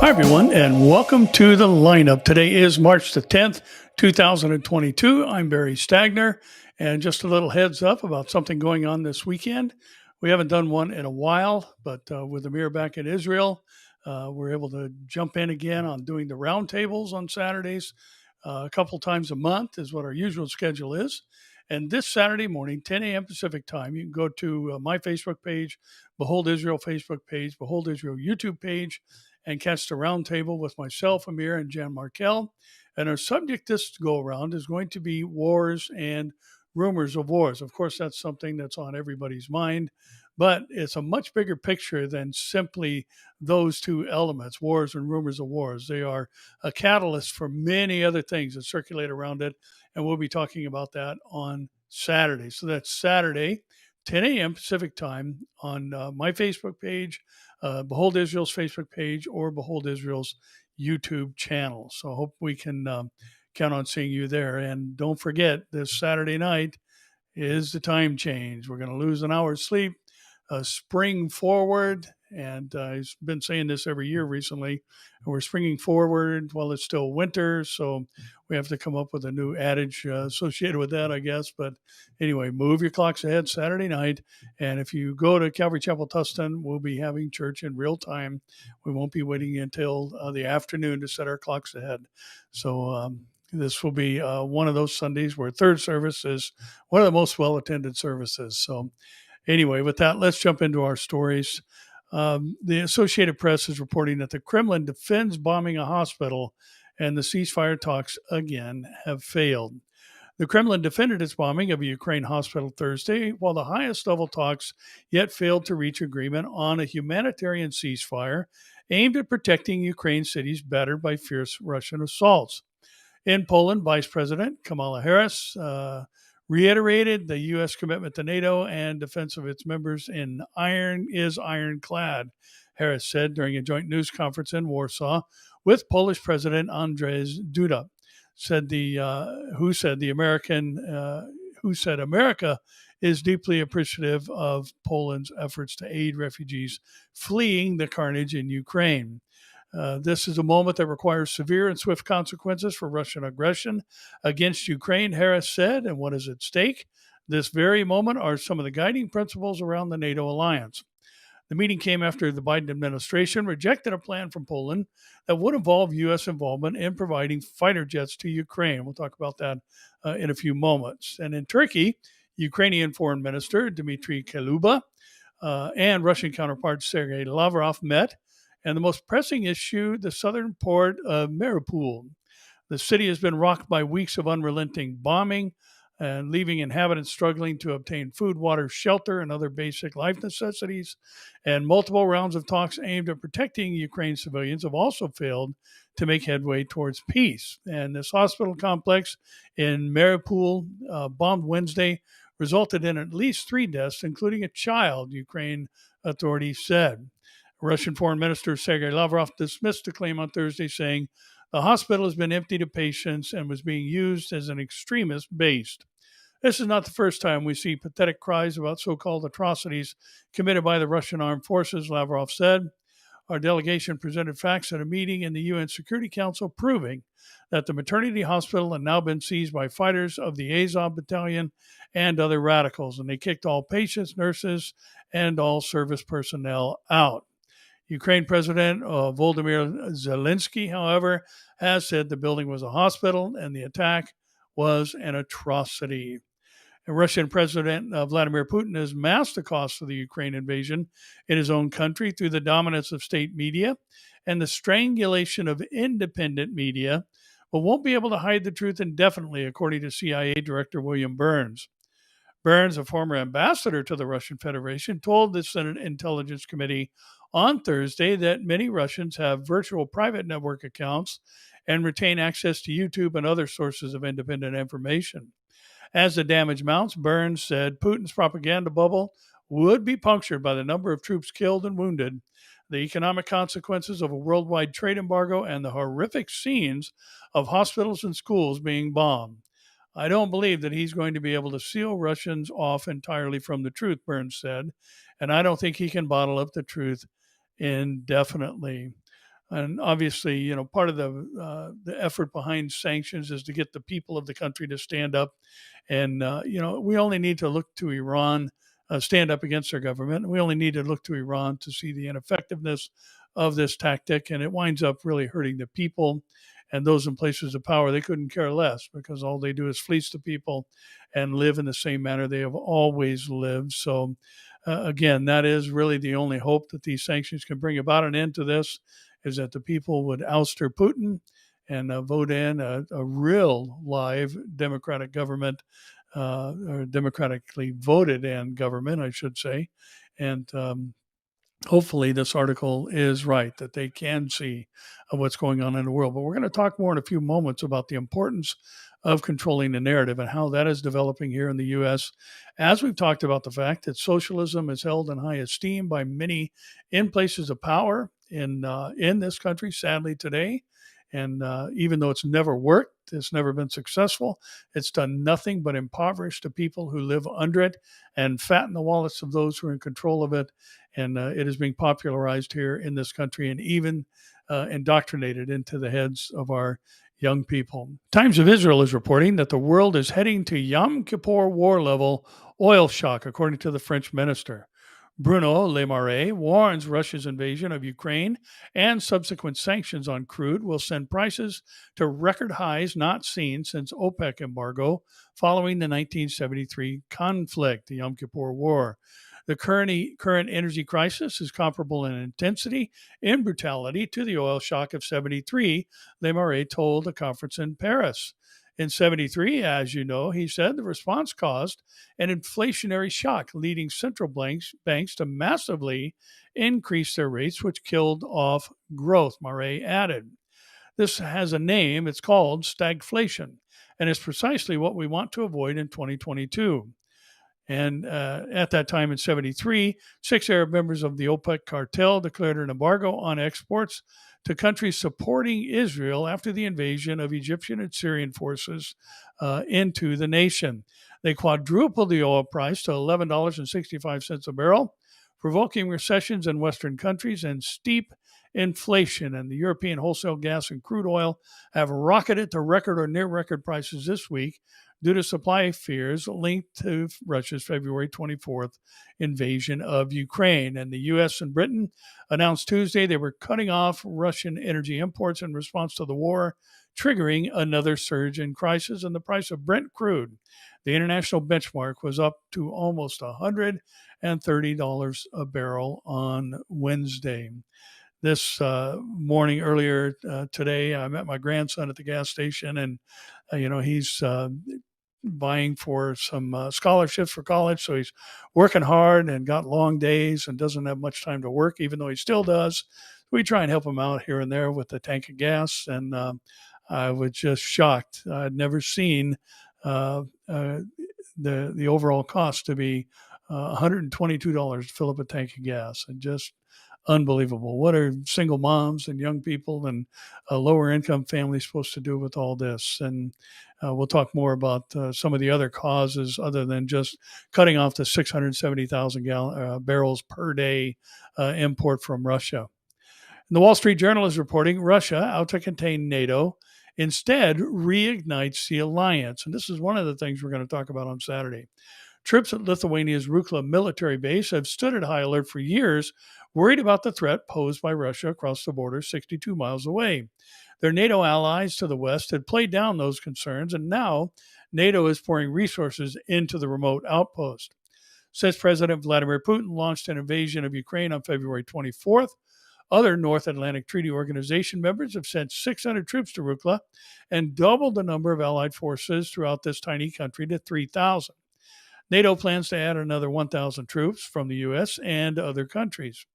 Hi, everyone, and welcome to the lineup. Today is March the 10th, 2022. I'm Barry Stagner, and just a little heads up about something going on this weekend. We haven't done one in a while, but with Amir back in Israel, we're able to jump in again on doing the roundtables on Saturdays. A couple times a month is what our usual schedule is. And this Saturday morning, 10 a.m. Pacific time, you can go to my Facebook page, Behold Israel Facebook page, Behold Israel YouTube page, and catch the roundtable with myself, Amir, and Jan Markell. And our subject this go around is going to be wars and rumors of wars. Of course, that's something that's on everybody's mind, but it's a much bigger picture than simply those two elements, wars and rumors of wars. They are a catalyst for many other things that circulate around it, and we'll be talking about that on Saturday. So that's Saturday, 10 a.m. Pacific time on my Facebook page, Behold Israel's Facebook page, or Behold Israel's YouTube channel. So I hope we can count on seeing you there. And don't forget, this Saturday night is the time change. We're going to lose an hour's sleep, spring forward. And I've been saying this every year recently. We're springing forward while it's still winter. So we have to come up with a new adage associated with that, I guess. But anyway, move your clocks ahead Saturday night. And if you go to Calvary Chapel Tustin, we'll be having church in real time. We won't be waiting until the afternoon to set our clocks ahead. So this will be one of those Sundays where third service is one of the most well-attended services. So anyway, with that, let's jump into our stories. The Associated Press is reporting that the Kremlin defends bombing a hospital and the ceasefire talks again have failed. The Kremlin defended its bombing of a Ukraine hospital Thursday, while the highest level talks yet failed to reach agreement on a humanitarian ceasefire aimed at protecting Ukraine cities battered by fierce Russian assaults. In Poland, Vice President Kamala Harris reiterated the U.S. commitment to NATO and defense of its members in ironclad, Harris said during a joint news conference in Warsaw with Polish President Andrzej Duda. Who said America is deeply appreciative of Poland's efforts to aid refugees fleeing the carnage in Ukraine. This is a moment that requires severe and swift consequences for Russian aggression against Ukraine, Harris said. And what is at stake? This very moment are some of the guiding principles around the NATO alliance. The meeting came after the Biden administration rejected a plan from Poland that would involve U.S. involvement in providing fighter jets to Ukraine. We'll talk about that in a few moments. And in Turkey, Ukrainian Foreign Minister Dmitry Kuleba and Russian counterpart Sergei Lavrov met. And the most pressing issue, the southern port of Mariupol. The city has been rocked by weeks of unrelenting bombing and leaving inhabitants struggling to obtain food, water, shelter, and other basic life necessities. And multiple rounds of talks aimed at protecting Ukraine's civilians have also failed to make headway towards peace. And this hospital complex in Mariupol, bombed Wednesday, resulted in at least 3 deaths, including a child, Ukraine authorities said. Russian Foreign Minister Sergei Lavrov dismissed the claim on Thursday, saying the hospital has been emptied of patients and was being used as an extremist base. This is not the first time we see pathetic cries about so-called atrocities committed by the Russian armed forces, Lavrov said. Our delegation presented facts at a meeting in the UN Security Council proving that the maternity hospital had now been seized by fighters of the Azov Battalion and other radicals, and they kicked all patients, nurses, and all service personnel out. Ukraine President Volodymyr Zelensky, however, has said the building was a hospital and the attack was an atrocity. And Russian President Vladimir Putin has masked the cost of the Ukraine invasion in his own country through the dominance of state media and the strangulation of independent media, but won't be able to hide the truth indefinitely, according to CIA Director William Burns. Burns, a former ambassador to the Russian Federation, told the Senate Intelligence Committee on Thursday that many Russians have virtual private network accounts and retain access to YouTube and other sources of independent information. As the damage mounts, Burns said Putin's propaganda bubble would be punctured by the number of troops killed and wounded, the economic consequences of a worldwide trade embargo, and the horrific scenes of hospitals and schools being bombed. I don't believe that he's going to be able to seal Russians off entirely from the truth, Burns said, and I don't think he can bottle up the truth indefinitely. And obviously, part of the effort behind sanctions is to get the people of the country to stand up. And we only need to look to Iran, stand up against their government. We only need to look to Iran to see the ineffectiveness of this tactic, and it winds up really hurting the people and those in places of power. They couldn't care less because all they do is fleece the people and live in the same manner they have always lived. So, again, that is really the only hope that these sanctions can bring about an end to this, is that the people would ouster Putin and vote in a real live democratic government, or democratically voted in government, I should say. And hopefully this article is right, that they can see what's going on in the world. But we're going to talk more in a few moments about the importance of controlling the narrative and how that is developing here in the U.S. As we've talked about the fact that socialism is held in high esteem by many in places of power in this country, sadly today. And even though it's never worked, it's never been successful, it's done nothing but impoverish the people who live under it and fatten the wallets of those who are in control of it. And it is being popularized here in this country and even indoctrinated into the heads of our young people. Times of Israel is reporting that the world is heading to Yom Kippur war level oil shock, according to the French minister. Bruno Le Marais warns Russia's invasion of Ukraine and subsequent sanctions on crude will send prices to record highs not seen since OPEC embargo following the 1973 conflict, the Yom Kippur War. The current energy crisis is comparable in intensity and brutality to the oil shock of 73, Le Marais told a conference in Paris. In 73, as you know, he said the response caused an inflationary shock, leading central banks to massively increase their rates, which killed off growth, Marais added. This has a name. It's called stagflation, and it's precisely what we want to avoid in 2022. And at that time in 73, 6 Arab members of the OPEC cartel declared an embargo on exports to countries supporting Israel after the invasion of Egyptian and Syrian forces into the nation. They quadrupled the oil price to $11.65 a barrel, provoking recessions in Western countries and steep inflation. And the European wholesale gas and crude oil have rocketed to record or near record prices this week due to supply fears linked to Russia's February 24th invasion of Ukraine. And the U.S. and Britain announced Tuesday they were cutting off Russian energy imports in response to the war, triggering another surge in prices. And the price of Brent crude, the international benchmark, was up to almost $130 a barrel on Wednesday. This morning, earlier today, I met my grandson at the gas station, and he's vying for some scholarships for college, so he's working hard and got long days and doesn't have much time to work, even though he still does. We try and help him out here and there with a tank of gas, and I was just shocked. I'd never seen the overall cost to be $122 to fill up a tank of gas, and just unbelievable. What are single moms and young people and lower income families supposed to do with all this? And we'll talk more about some of the other causes other than just cutting off the 670,000 barrels per day import from Russia. And the Wall Street Journal is reporting Russia, out to contain NATO, instead reignites the alliance. And this is one of the things we're going to talk about on Saturday. Troops at Lithuania's Rukla military base have stood at high alert for years, worried about the threat posed by Russia across the border 62 miles away. Their NATO allies to the west had played down those concerns, and now NATO is pouring resources into the remote outpost. Since President Vladimir Putin launched an invasion of Ukraine on February 24th, other North Atlantic Treaty Organization members have sent 600 troops to Rukla and doubled the number of allied forces throughout this tiny country to 3,000. NATO plans to add another 1,000 troops from the U.S. and other countries.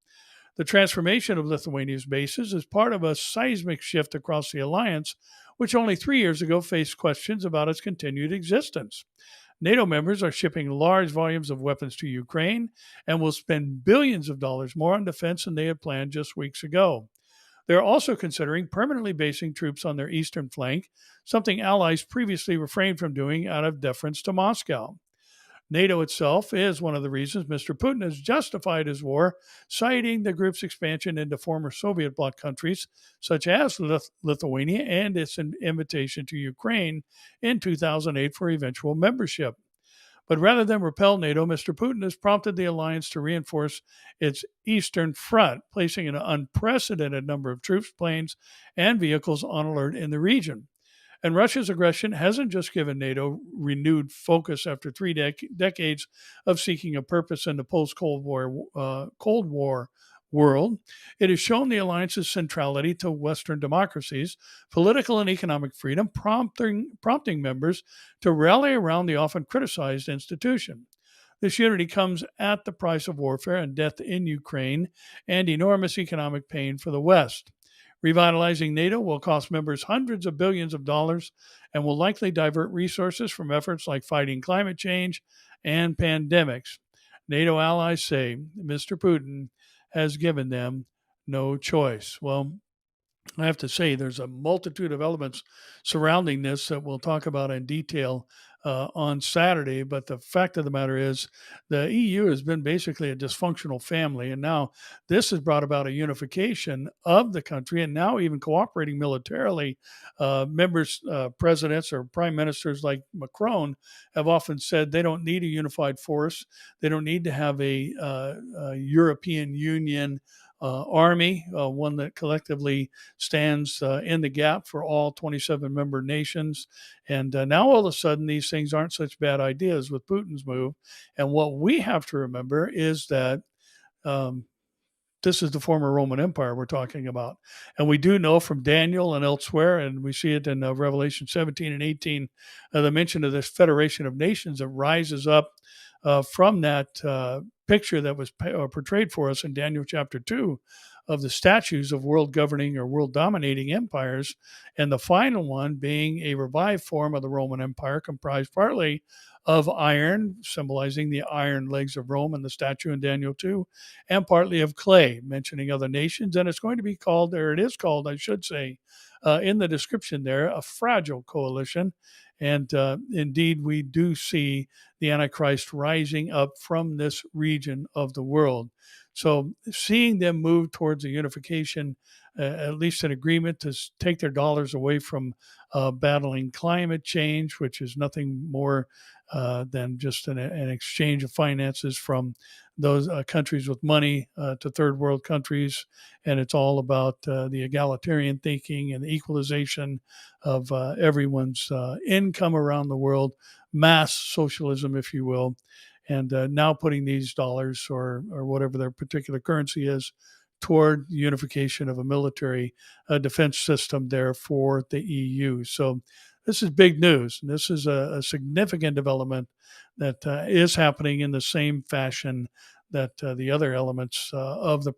The transformation of Lithuania's bases is part of a seismic shift across the alliance, which only 3 years ago faced questions about its continued existence. NATO members are shipping large volumes of weapons to Ukraine and will spend billions of dollars more on defense than they had planned just weeks ago. They're also considering permanently basing troops on their eastern flank, something allies previously refrained from doing out of deference to Moscow. NATO itself is one of the reasons Mr. Putin has justified his war, citing the group's expansion into former Soviet bloc countries, such as Lithuania, and its invitation to Ukraine in 2008 for eventual membership. But rather than repel NATO, Mr. Putin has prompted the alliance to reinforce its eastern front, placing an unprecedented number of troops, planes, and vehicles on alert in the region. And Russia's aggression hasn't just given NATO renewed focus after three decades of seeking a purpose in the Cold War world. It has shown the alliance's centrality to Western democracies, political and economic freedom, prompting members to rally around the often criticized institution. This unity comes at the price of warfare and death in Ukraine and enormous economic pain for the West. Revitalizing NATO will cost members hundreds of billions of dollars and will likely divert resources from efforts like fighting climate change and pandemics. NATO allies say Mr. Putin has given them no choice. Well, I have to say, there's a multitude of elements surrounding this that we'll talk about in detail on Saturday. But the fact of the matter is, the EU has been basically a dysfunctional family. And now this has brought about a unification of the country and now even cooperating militarily. Presidents or prime ministers like Macron have often said they don't need a unified force. They don't need to have a European Union army, one that collectively stands in the gap for all 27 member nations. And now all of a sudden, these things aren't such bad ideas with Putin's move. And what we have to remember is that this is the former Roman Empire we're talking about. And we do know from Daniel and elsewhere, and we see it in Revelation 17 and 18, the mention of this federation of nations that rises up from that picture that was portrayed for us in Daniel chapter 2 of the statues of world governing or world dominating empires, and the final one being a revived form of the Roman Empire comprised partly of iron, symbolizing the iron legs of Rome and the statue in Daniel 2, and partly of clay, mentioning other nations. And it's going to be called, or it is called, I should say, in the description there, a fragile coalition. And indeed, we do see the Antichrist rising up from this region of the world. So seeing them move towards a unification, at least an agreement to take their dollars away from battling climate change, which is nothing more than just an exchange of finances from those countries with money to third world countries. And it's all about the egalitarian thinking and the equalization of everyone's income around the world, mass socialism, if you will. And now putting these dollars or whatever their particular currency is toward the unification of a military defense system there for the EU. So this is big news. And this is a significant development that is happening in the same fashion that the other elements of the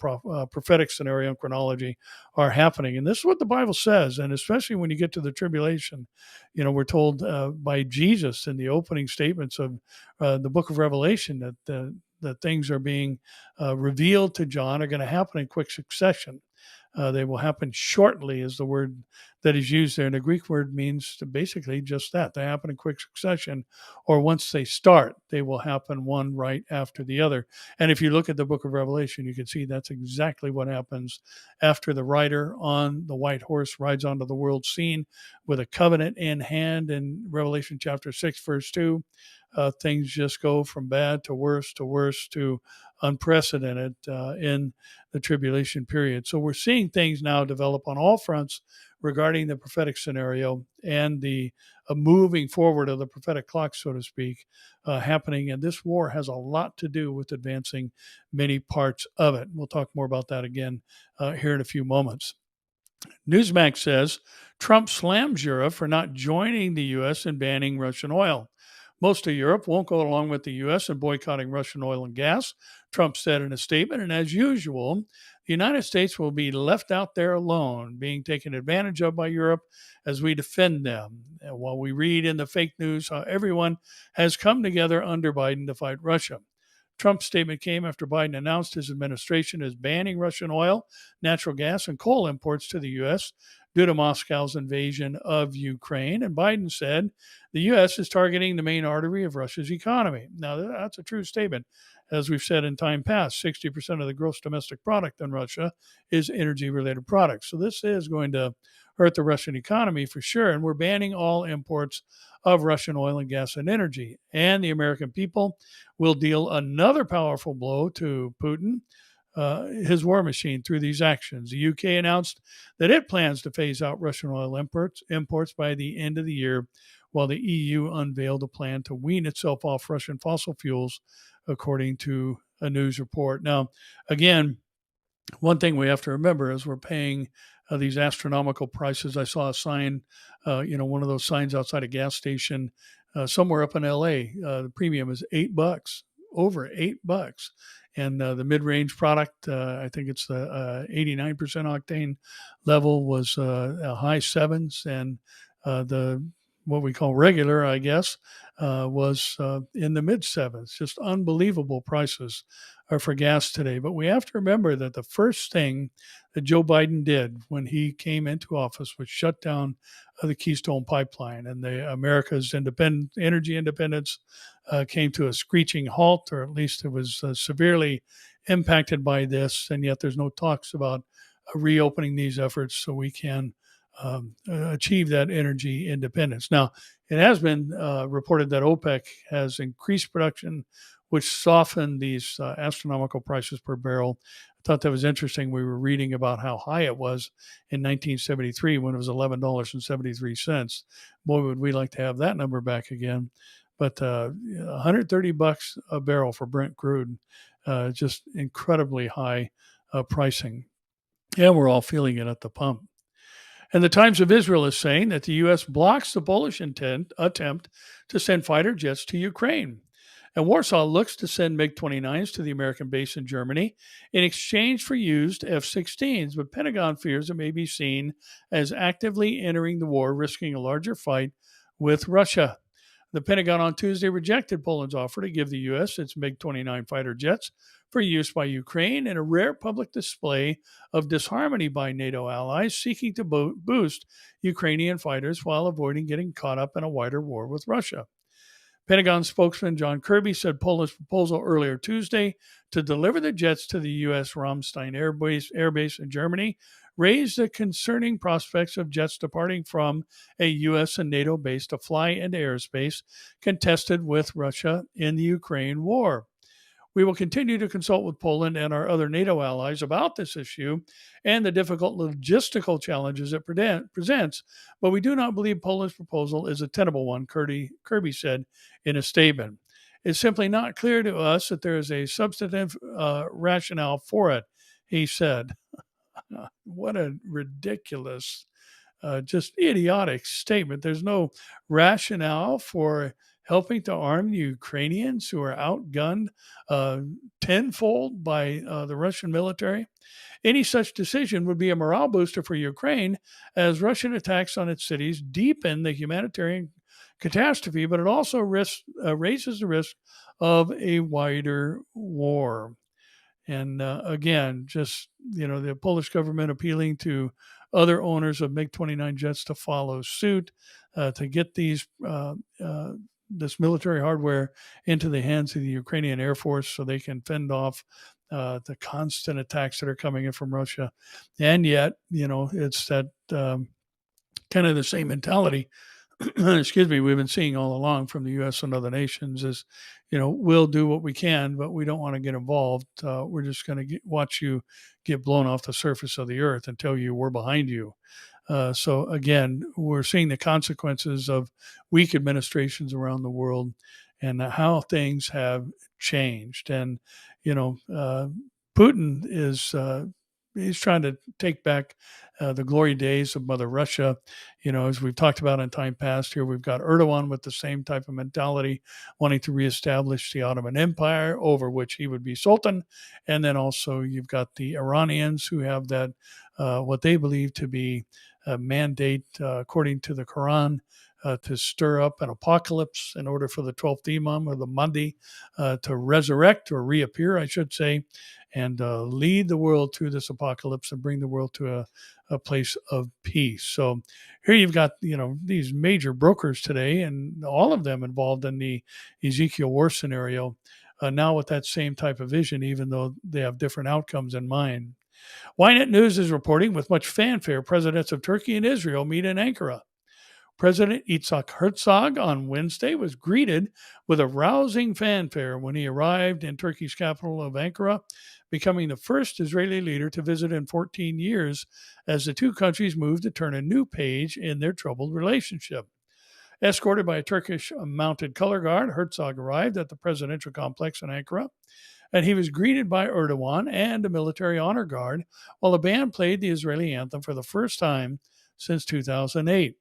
prophetic scenario and chronology are happening. And this is what the Bible says. And especially when you get to the tribulation, we're told by Jesus in the opening statements of the book of Revelation that things are being revealed to John are going to happen in quick succession. They will happen shortly is the word that is used there. And the Greek word means basically just that. They happen in quick succession, or once they start, they will happen one right after the other. And if you look at the book of Revelation, you can see that's exactly what happens after the rider on the white horse rides onto the world scene with a covenant in hand in Revelation chapter 6, verse 2. Things just go from bad to worse to unprecedented in the tribulation period. So we're seeing things now develop on all fronts regarding the prophetic scenario and the moving forward of the prophetic clock, so to speak, happening. And this war has a lot to do with advancing many parts of it. We'll talk more about that again here in a few moments. Newsmax says Trump slams Europe for not joining the U.S. in banning Russian oil. Most of Europe won't go along with the U.S. in boycotting Russian oil and gas, Trump said in a statement. And as usual, the United States will be left out there alone, being taken advantage of by Europe as we defend them. And while we read in the fake news how everyone has come together under Biden to fight Russia. Trump's statement came after Biden announced his administration is banning Russian oil, natural gas, and coal imports to the U.S. due to Moscow's invasion of Ukraine. And Biden said the U.S. is targeting the main artery of Russia's economy. Now, that's a true statement. As we've said in time past, 60% of the gross domestic product in Russia is energy-related products. So this is going to hurt the Russian economy for sure. And we're banning all imports of Russian oil and gas and energy. And the American people will deal another powerful blow to Putin, his war machine, through these actions. The UK announced that it plans to phase out Russian oil imports by the end of the year, while the EU unveiled a plan to wean itself off Russian fossil fuels, according to a news report. Now, again, one thing we have to remember is we're paying these astronomical prices. I saw a sign, one of those signs outside a gas station somewhere up in LA. The premium is $8, over $8. And the mid-range product, I think it's the 89% octane level, was high sevens, and the what we call regular, I guess, was in the mid sevens. Just unbelievable prices for gas today. But we have to remember that the first thing that Joe Biden did when he came into office was shut down the Keystone Pipeline, and America's energy independence came to a screeching halt, or at least it was severely impacted by this. And yet there's no talks about reopening these efforts so we can achieve that energy independence. Now, it has been reported that OPEC has increased production, which softened these astronomical prices per barrel. I thought that was interesting. We were reading about how high it was in 1973 when it was $11.73. Boy, would we like to have that number back again. But $130 a barrel for Brent crude, just incredibly high pricing. Yeah, we're all feeling it at the pump. And the Times of Israel is saying that the U.S. blocks the Polish attempt to send fighter jets to Ukraine. And Warsaw looks to send MiG-29s to the American base in Germany in exchange for used F-16s, but Pentagon fears it may be seen as actively entering the war, risking a larger fight with Russia. The Pentagon on Tuesday rejected Poland's offer to give the U.S. its MiG-29 fighter jets for use by Ukraine, in a rare public display of disharmony by NATO allies seeking to boost Ukrainian fighters while avoiding getting caught up in a wider war with Russia. Pentagon spokesman John Kirby said Poland's proposal earlier Tuesday to deliver the jets to the U.S. Ramstein Air Base in Germany raised the concerning prospects of jets departing from a U.S. and NATO base to fly into airspace contested with Russia in the Ukraine war. We will continue to consult with Poland and our other NATO allies about this issue and the difficult logistical challenges it presents, but we do not believe Poland's proposal is a tenable one, Kirby said in a statement. It's simply not clear to us that there is a substantive rationale for it, he said. What a ridiculous, just idiotic statement. There's no rationale for helping to arm the Ukrainians who are outgunned tenfold by the Russian military. Any such decision would be a morale booster for Ukraine, as Russian attacks on its cities deepen the humanitarian catastrophe, but it also raises the risk of a wider war. And again, just, the Polish government appealing to other owners of MiG-29 jets to follow suit, to get this military hardware into the hands of the Ukrainian Air Force so they can fend off the constant attacks that are coming in from Russia. And yet, it's that kind of the same mentality, excuse me, we've been seeing all along from the U.S. and other nations is, we'll do what we can, but we don't want to get involved. We're just going to watch you get blown off the surface of the earth and tell you we're behind you. So again, we're seeing the consequences of weak administrations around the world and how things have changed. And, Putin is he's trying to take back the glory days of Mother Russia. As we've talked about in time past here, we've got Erdogan with the same type of mentality, wanting to reestablish the Ottoman Empire, over which he would be Sultan. And then also you've got the Iranians who have that, what they believe to be a mandate, according to the Quran, to stir up an apocalypse in order for the 12th Imam or the Mahdi to resurrect or reappear, I should say, and lead the world through this apocalypse and bring the world to a place of peace. So here you've got, these major brokers today, and all of them involved in the Ezekiel war scenario, now with that same type of vision, even though they have different outcomes in mind. Ynet News is reporting with much fanfare, presidents of Turkey and Israel meet in Ankara. President Itzhak Herzog on Wednesday was greeted with a rousing fanfare when he arrived in Turkey's capital of Ankara, becoming the first Israeli leader to visit in 14 years as the two countries move to turn a new page in their troubled relationship. Escorted by a Turkish mounted color guard, Herzog arrived at the presidential complex in Ankara, and he was greeted by Erdogan and a military honor guard while the band played the Israeli anthem for the first time since 2008.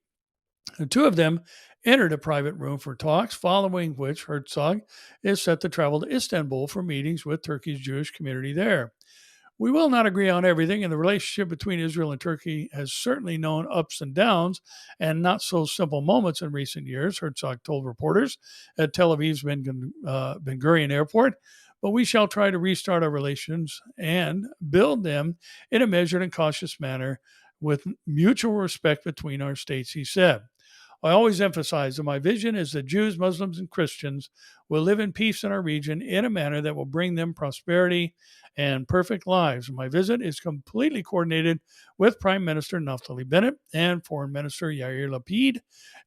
The two of them entered a private room for talks, following which Herzog is set to travel to Istanbul for meetings with Turkey's Jewish community there. We will not agree on everything, and the relationship between Israel and Turkey has certainly known ups and downs and not so simple moments in recent years, Herzog told reporters at Tel Aviv's Ben Gurion Airport. But we shall try to restart our relations and build them in a measured and cautious manner with mutual respect between our states, he said. I always emphasize that my vision is that Jews, Muslims, and Christians will live in peace in our region in a manner that will bring them prosperity and perfect lives. My visit is completely coordinated with Prime Minister Naftali Bennett and Foreign Minister Yair Lapid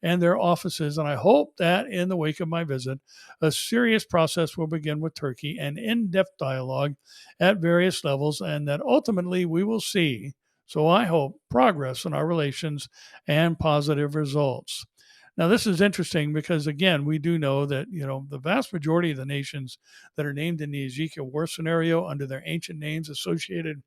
and their offices, and I hope that in the wake of my visit, a serious process will begin with Turkey and in-depth dialogue at various levels, and that ultimately we will see, so I hope, progress in our relations and positive results. Now, this is interesting because, again, we do know that, the vast majority of the nations that are named in the Ezekiel war scenario under their ancient names associated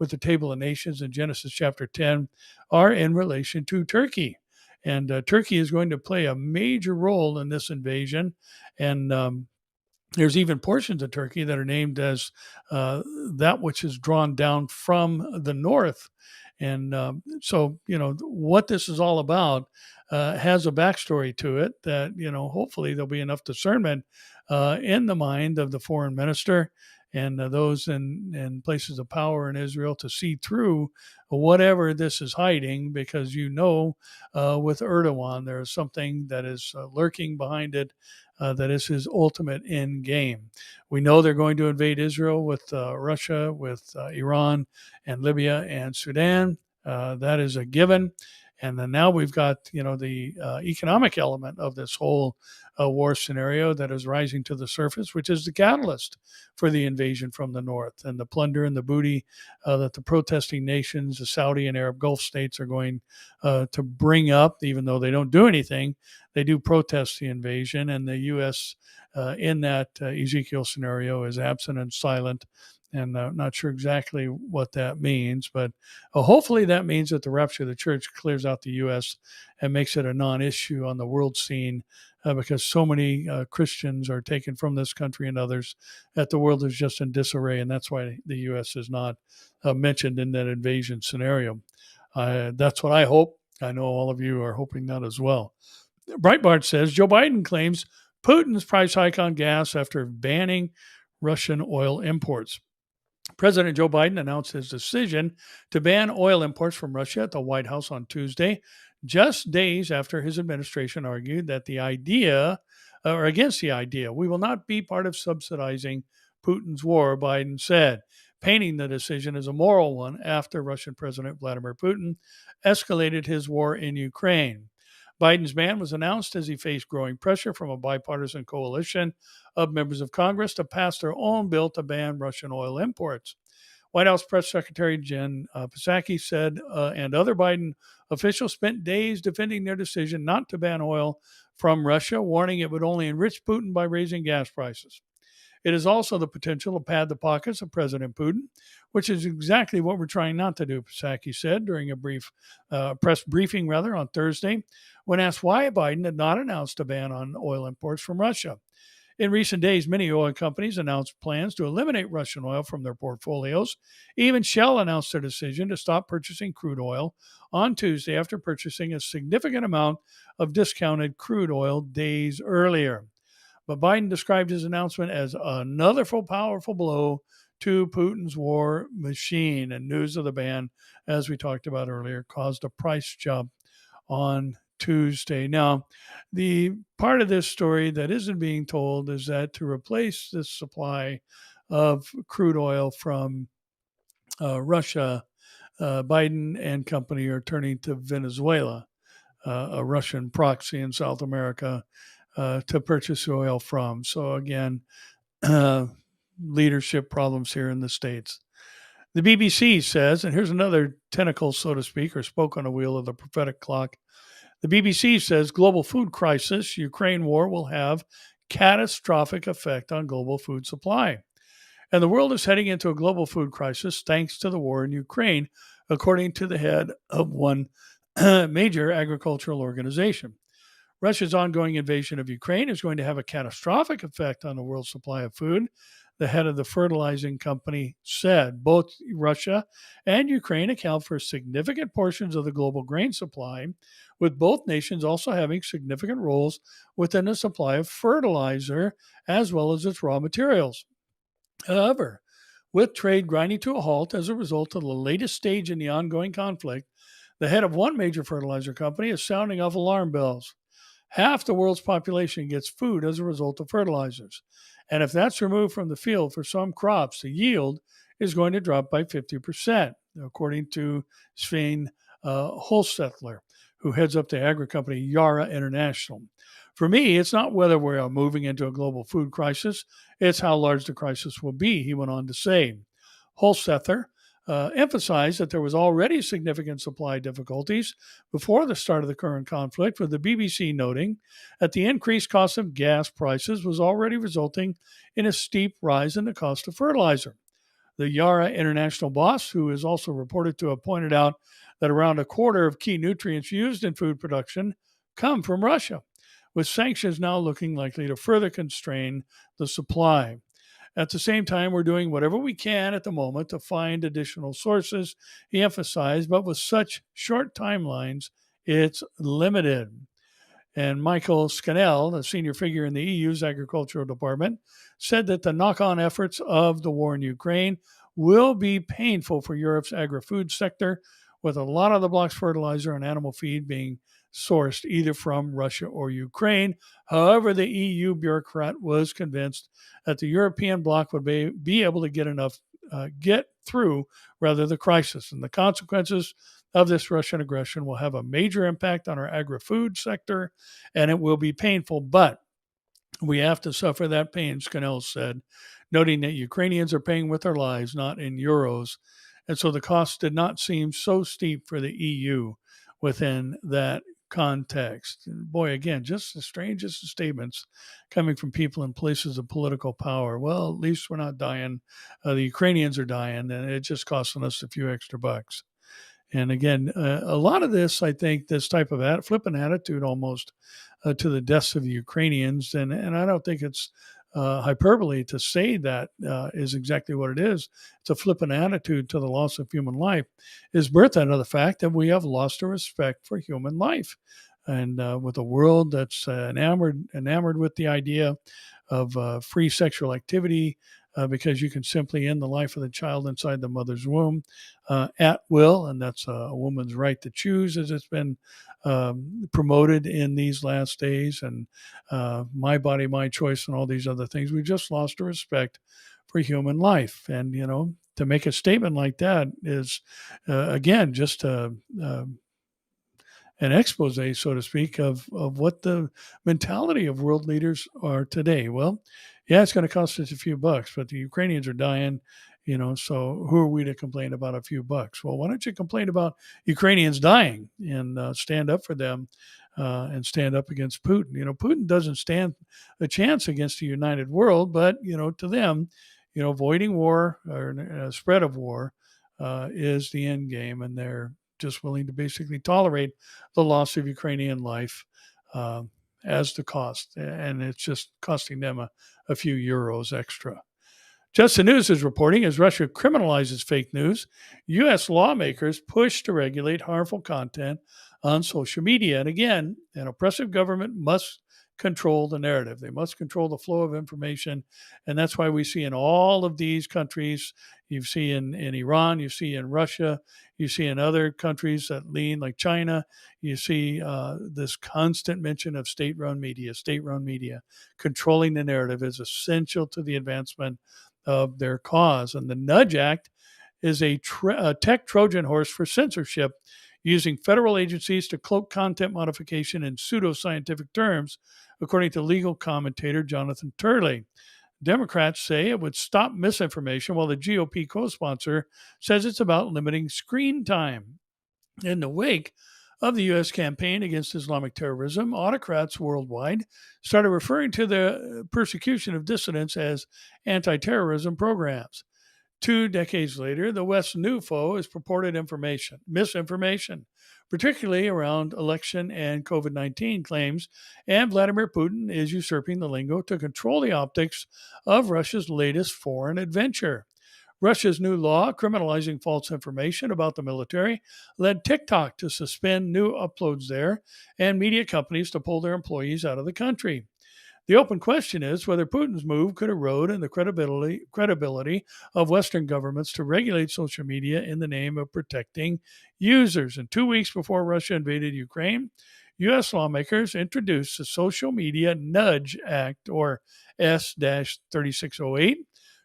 with the Table of Nations in Genesis chapter 10 are in relation to Turkey. And Turkey is going to play a major role in this invasion. And there's even portions of Turkey that are named as that which is drawn down from the north. And so, what this is all about has a backstory to it that, hopefully there'll be enough discernment in the mind of the foreign minister and those in places of power in Israel to see through whatever this is hiding, because, with Erdogan, there is something that is lurking behind it. That is his ultimate end game. We know they're going to invade Israel with Russia, with Iran, and Libya and Sudan. That is a given. And then now we've got, the economic element of this whole war scenario that is rising to the surface, which is the catalyst for the invasion from the north and the plunder and the booty that the protesting nations, the Saudi and Arab Gulf states, are going to bring up, even though they don't do anything. They do protest the invasion, and the U.S. In that Ezekiel scenario is absent and silent. And not sure exactly what that means, but hopefully that means that the rapture of the church clears out the U.S. and makes it a non-issue on the world scene, because so many Christians are taken from this country and others that the world is just in disarray, and that's why the U.S. is not mentioned in that invasion scenario. That's what I hope. I know all of you are hoping that as well. Breitbart says Joe Biden claims Putin's price hike on gas after banning Russian oil imports. President Joe Biden announced his decision to ban oil imports from Russia at the White House on Tuesday, just days after his administration argued that against the idea, we will not be part of subsidizing Putin's war, Biden said, painting the decision as a moral one after Russian President Vladimir Putin escalated his war in Ukraine. Biden's ban was announced as he faced growing pressure from a bipartisan coalition of members of Congress to pass their own bill to ban Russian oil imports. White House Press Secretary Jen Psaki said and other Biden officials spent days defending their decision not to ban oil from Russia, warning it would only enrich Putin by raising gas prices. It is also the potential to pad the pockets of President Putin, which is exactly what we're trying not to do, Psaki said during a brief press briefing on Thursday, when asked why Biden had not announced a ban on oil imports from Russia. In recent days, many oil companies announced plans to eliminate Russian oil from their portfolios. Even Shell announced their decision to stop purchasing crude oil on Tuesday after purchasing a significant amount of discounted crude oil days earlier. But Biden described his announcement as another powerful blow to Putin's war machine. And news of the ban, as we talked about earlier, caused a price jump on Tuesday. Now, the part of this story that isn't being told is that to replace this supply of crude oil from Russia, Biden and company are turning to Venezuela, a Russian proxy in South America, to purchase oil from. So again, leadership problems here in the States. The BBC says, and here's another tentacle, so to speak, or spoke on a wheel of the prophetic clock. The BBC says global food crisis, Ukraine war will have catastrophic effect on global food supply. And the world is heading into a global food crisis thanks to the war in Ukraine, according to the head of one major agricultural organization. Russia's ongoing invasion of Ukraine is going to have a catastrophic effect on the world's supply of food, the head of the fertilizing company said. Both Russia and Ukraine account for significant portions of the global grain supply, with both nations also having significant roles within the supply of fertilizer as well as its raw materials. However, with trade grinding to a halt as a result of the latest stage in the ongoing conflict, the head of one major fertilizer company is sounding off alarm bells. Half the world's population gets food as a result of fertilizers. And if that's removed from the field for some crops, the yield is going to drop by 50%, according to Svein Holstetler, who heads up the agri company Yara International. For me, it's not whether we are moving into a global food crisis, it's how large the crisis will be, he went on to say. Holstetler emphasized that there was already significant supply difficulties before the start of the current conflict, with the BBC noting that the increased cost of gas prices was already resulting in a steep rise in the cost of fertilizer. The Yara International boss, who is also reported to have pointed out that around a quarter of key nutrients used in food production come from Russia, with sanctions now looking likely to further constrain the supply. At the same time, we're doing whatever we can at the moment to find additional sources, he emphasized, but with such short timelines, it's limited. And Michael Scannell, a senior figure in the EU's agricultural department, said that the knock-on efforts of the war in Ukraine will be painful for Europe's agri-food sector, with a lot of the bloc's fertilizer and animal feed being sourced either from Russia or Ukraine. However, the EU bureaucrat was convinced that the European bloc would be able to get through the crisis. And the consequences of this Russian aggression will have a major impact on our agri-food sector, and it will be painful, but we have to suffer that pain, Scannell said, noting that Ukrainians are paying with their lives, not in euros. And so the cost did not seem so steep for the EU within that context. And boy, again, just the strangest statements coming from people in places of political power. Well, at least we're not dying. The Ukrainians are dying, and it just costing us a few extra bucks. And again, a lot of this, I think, this type of flippant attitude almost to the deaths of the Ukrainians, and I don't think it's hyperbole to say that is exactly what it is. It's a flippant attitude to the loss of human life, is birthed out of the fact that we have lost a respect for human life. And with a world that's enamored with the idea of free sexual activity, because you can simply end the life of the child inside the mother's womb at will, and that's a woman's right to choose, as it's been promoted in these last days, and my body, my choice, and all these other things. We just lost a respect for human life, and to make a statement like that is again just an expose, so to speak, of what the mentality of world leaders are today. Well, yeah, it's going to cost us a few bucks, but the Ukrainians are dying, so who are we to complain about a few bucks? Well, why don't you complain about Ukrainians dying and stand up for them and stand up against Putin? Putin doesn't stand a chance against a united world, but, to them, avoiding war or spread of war is the end game, and they're just willing to basically tolerate the loss of Ukrainian life as the cost, and it's just costing them a few euros extra. Just the News is reporting as Russia criminalizes fake news, U.S. lawmakers push to regulate harmful content on social media. And again, an oppressive government must control the narrative. They must control the flow of information. And that's why we see in all of these countries, you see in Iran, you see in Russia, you see in other countries that lean like China, you see this constant mention of state-run media. State-run media. Controlling the narrative is essential to the advancement of their cause. And the Nudge Act is a tech Trojan horse for censorship, using federal agencies to cloak content modification in pseudoscientific terms, according to legal commentator Jonathan Turley. Democrats say it would stop misinformation, while the GOP co-sponsor says it's about limiting screen time. In the wake of the U.S. campaign against Islamic terrorism, autocrats worldwide started referring to the persecution of dissidents as anti-terrorism programs. 2 decades later, the West's new foe is purported misinformation, particularly around election and COVID-19 claims, and Vladimir Putin is usurping the lingo to control the optics of Russia's latest foreign adventure. Russia's new law criminalizing false information about the military led TikTok to suspend new uploads there and media companies to pull their employees out of the country. The open question is whether Putin's move could erode the credibility of Western governments to regulate social media in the name of protecting users. And 2 weeks before Russia invaded Ukraine, U.S. lawmakers introduced the Social Media Nudge Act, or S-3608,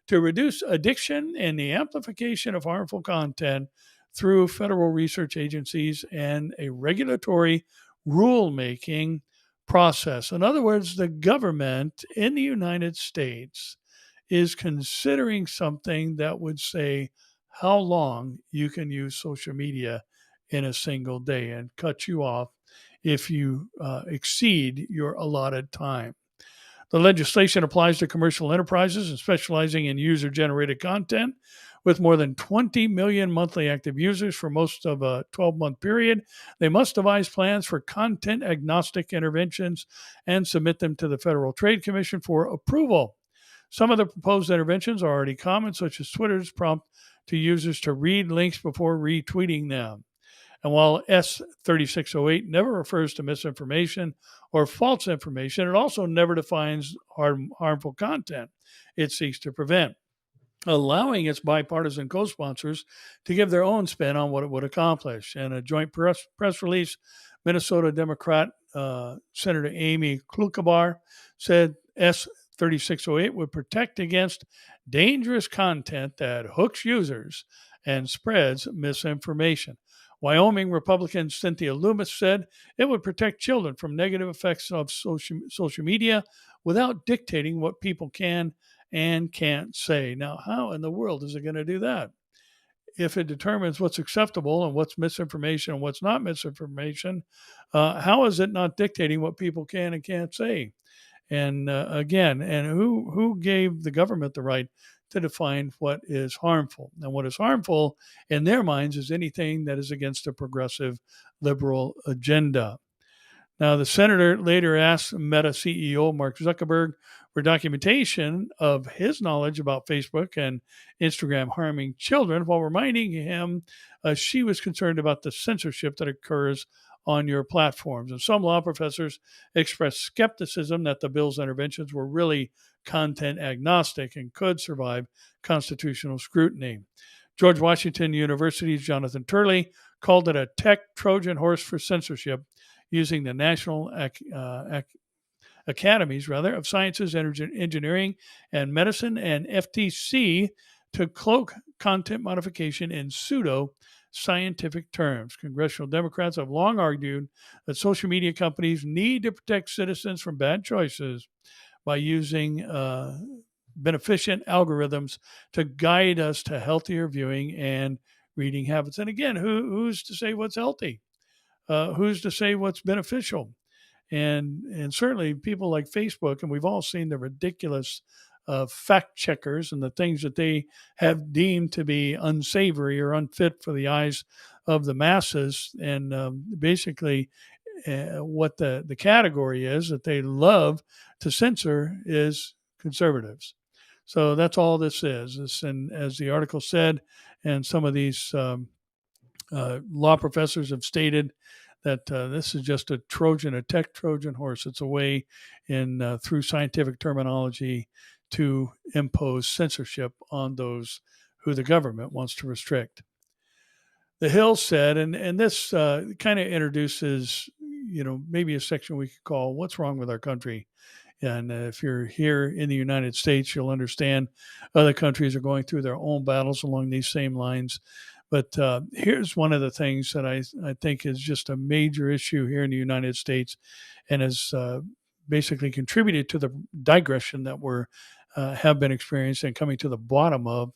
to reduce addiction and the amplification of harmful content through federal research agencies and a regulatory rulemaking process. In other words, the government in the United States is considering something that would say how long you can use social media in a single day and cut you off if you exceed your allotted time. The legislation applies to commercial enterprises and specializing in user-generated content with more than 20 million monthly active users for most of a 12-month period. They must devise plans for content-agnostic interventions and submit them to the Federal Trade Commission for approval. Some of the proposed interventions are already common, such as Twitter's prompt to users to read links before retweeting them. And while S-3608 never refers to misinformation or false information, it also never defines harmful content it seeks to prevent, allowing its bipartisan co-sponsors to give their own spin on what it would accomplish. In a joint press release, Minnesota Democrat Senator Amy Klobuchar said S-3608 would protect against dangerous content that hooks users and spreads misinformation. Wyoming Republican Cynthia Loomis said it would protect children from negative effects of social media without dictating what people can and can't say. Now, how in the world is it going to do that? If it determines what's acceptable and what's misinformation and what's not misinformation, how is it not dictating what people can and can't say? And again, and who gave the government the right to define what is harmful? And what is harmful in their minds is anything that is against a progressive liberal agenda. Now, the senator later asked Meta CEO Mark Zuckerberg for documentation of his knowledge about Facebook and Instagram harming children, while reminding him she was concerned about the censorship that occurs on your platforms. And some law professors expressed skepticism that the bill's interventions were really content agnostic and could survive constitutional scrutiny. George Washington University's Jonathan Turley called it a tech Trojan horse for censorship, using the National Academies of Sciences, Engineering, and Medicine and FTC to cloak content modification in pseudo-scientific terms. Congressional Democrats have long argued that social media companies need to protect citizens from bad choices by using beneficent algorithms to guide us to healthier viewing and reading habits. And again, who's to say what's healthy? Who's to say what's beneficial? And certainly people like Facebook, and we've all seen the ridiculous fact checkers and the things that they have deemed to be unsavory or unfit for the eyes of the masses. And basically, what the category is that they love to censor is conservatives. So that's all this is. And as the article said, and some of these law professors have stated that this is just a tech Trojan horse. It's a way through scientific terminology to impose censorship on those who the government wants to restrict. The Hill said, and this kind of introduces, maybe a section we could call "What's Wrong with Our Country." And if you're here in the United States, you'll understand other countries are going through their own battles along these same lines. But here's one of the things that I think is just a major issue here in the United States, and has basically contributed to the digression that we're have been experiencing and coming to the bottom of,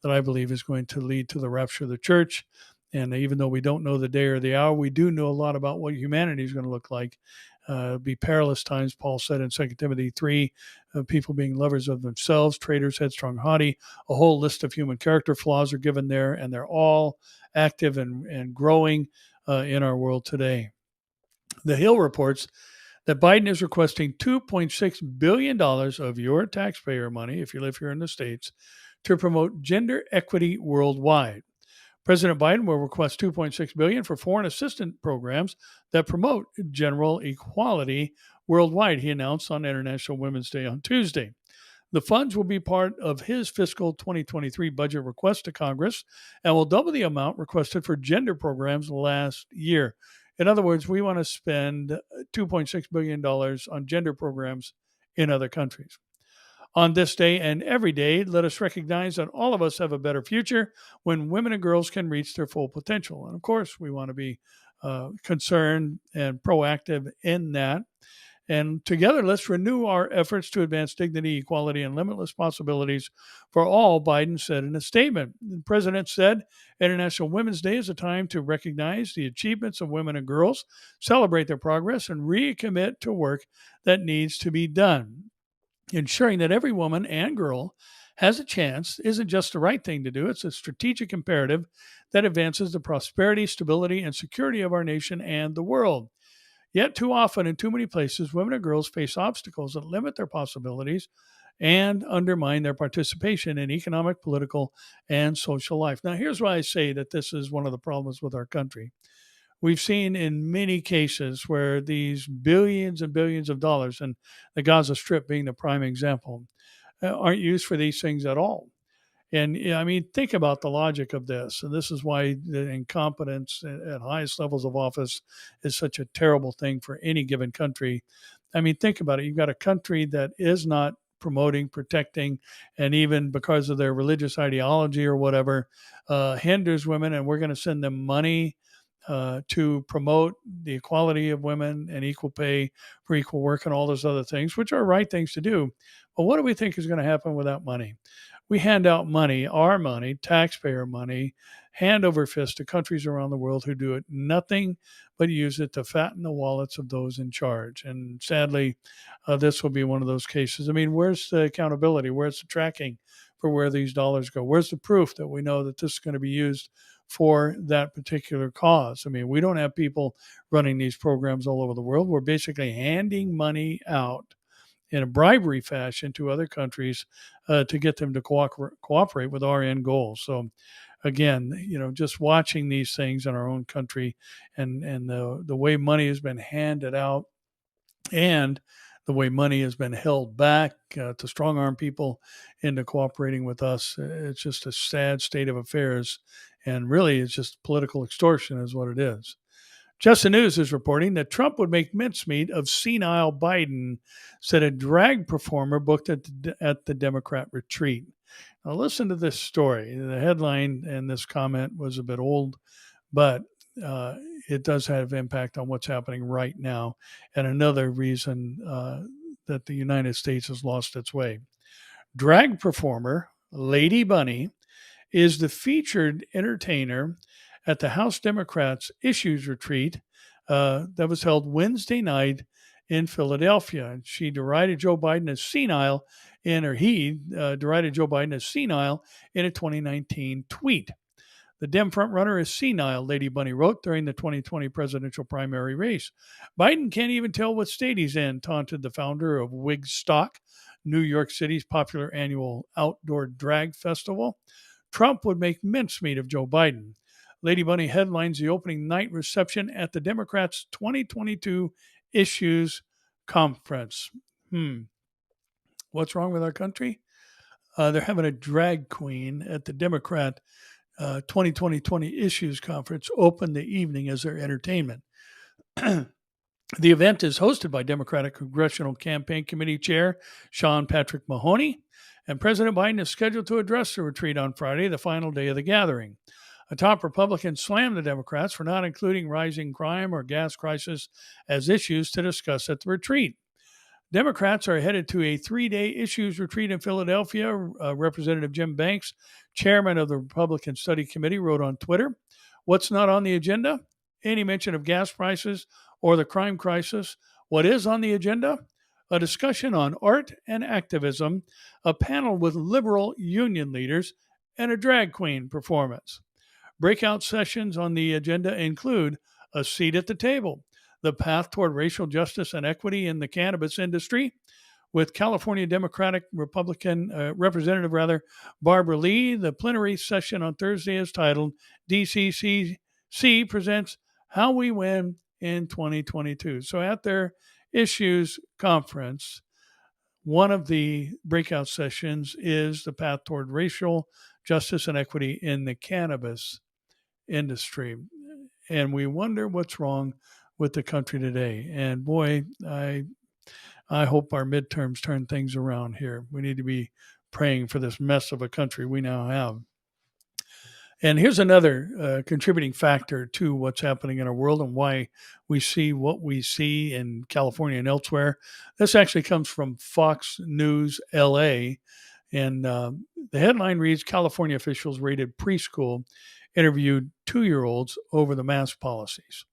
that I believe is going to lead to the rapture of the church. And even though we don't know the day or the hour, we do know a lot about what humanity is going to look like. It'll be perilous times, Paul said in 2 Timothy 3, people being lovers of themselves, traitors, headstrong, haughty. A whole list of human character flaws are given there, and they're all active and growing in our world today. The Hill reports that Biden is requesting $2.6 billion of your taxpayer money, if you live here in the States, to promote gender equity worldwide. President Biden will request $2.6 billion for foreign assistance programs that promote gender equality worldwide, he announced on International Women's Day on Tuesday. The funds will be part of his fiscal 2023 budget request to Congress and will double the amount requested for gender programs last year. In other words, we want to spend $2.6 billion on gender programs in other countries. On this day and every day, let us recognize that all of us have a better future when women and girls can reach their full potential. And of course, we want to be concerned and proactive in that. And together, let's renew our efforts to advance dignity, equality, and limitless possibilities for all, Biden said in a statement. The president said International Women's Day is a time to recognize the achievements of women and girls, celebrate their progress, and recommit to work that needs to be done. Ensuring that every woman and girl has a chance isn't just the right thing to do, it's a strategic imperative that advances the prosperity, stability, and security of our nation and the world. Yet too often in too many places, women and girls face obstacles that limit their possibilities and undermine their participation in economic, political, and social life. Now, here's why I say that this is one of the problems with our country. We've seen in many cases where these billions and billions of dollars, and the Gaza Strip being the prime example, aren't used for these things at all. And I mean, think about the logic of this. And this is why the incompetence at highest levels of office is such a terrible thing for any given country. I mean, think about it. You've got a country that is not promoting, protecting, and even because of their religious ideology or whatever, hinders women, and we're going to send them money to promote the equality of women and equal pay for equal work and all those other things, which are right things to do. But what do we think is going to happen with that money? We hand out money, our money, taxpayer money, hand over fist to countries around the world who do it nothing but use it to fatten the wallets of those in charge. And sadly, this will be one of those cases. I mean, where's the accountability? Where's the tracking for where these dollars go? Where's the proof that we know that this is going to be used for that particular cause? I mean, we don't have people running these programs all over the world. We're basically handing money out in a bribery fashion to other countries to get them to cooperate with our end goal. So again, just watching these things in our own country and the way money has been handed out and the way money has been held back to strong arm people into cooperating with us, it's just a sad state of affairs. And really, it's just political extortion is what it is. Just the News is reporting that Trump would make mincemeat of senile Biden, said a drag performer booked at the Democrat retreat. Now listen to this story. The headline and this comment was a bit old, but it does have impact on what's happening right now, and another reason that the United States has lost its way. Drag performer Lady Bunny is the featured entertainer at the House Democrats' Issues Retreat that was held Wednesday night in Philadelphia. And she derided Joe Biden as senile derided Joe Biden as senile in a 2019 tweet. The Dem frontrunner is senile, Lady Bunny wrote during the 2020 presidential primary race. Biden can't even tell what state he's in, taunted the founder of Wigstock, New York City's popular annual outdoor drag festival. Trump would make mincemeat of Joe Biden. Lady Bunny headlines the opening night reception at the Democrats' 2022 Issues Conference. What's wrong with our country? They're having a drag queen at the Democrat 2020 Issues Conference open the evening as their entertainment. The event is hosted by Democratic Congressional Campaign Committee Chair Sean Patrick Mahoney, and President Biden is scheduled to address the retreat on Friday, the final day of the gathering. A top Republican slammed the Democrats for not including rising crime or gas crisis as issues to discuss at the retreat. Democrats are headed to a 3-day issues retreat in Philadelphia. Representative Jim Banks, chairman of the Republican Study Committee, wrote on Twitter, "What's not on the agenda? Any mention of gas prices or the crime crisis. What is on the agenda? A discussion on art and activism, a panel with liberal union leaders, and a drag queen performance." Breakout sessions on the agenda include a seat at the table, the path toward racial justice and equity in the cannabis industry, with California Democratic Representative Barbara Lee. The plenary session on Thursday is titled DCCC Presents How We Win in 2022. So at their issues conference, one of the breakout sessions is the path toward racial justice and equity in the cannabis industry. And we wonder what's wrong with the country today. And boy, I hope our midterms turn things around here. We need to be praying for this mess of a country we now have. And here's another contributing factor to what's happening in our world and why we see what we see in California and elsewhere. This actually comes from Fox News LA. And the headline reads, California officials raided preschool, interviewed 2-year-olds over the mask policies.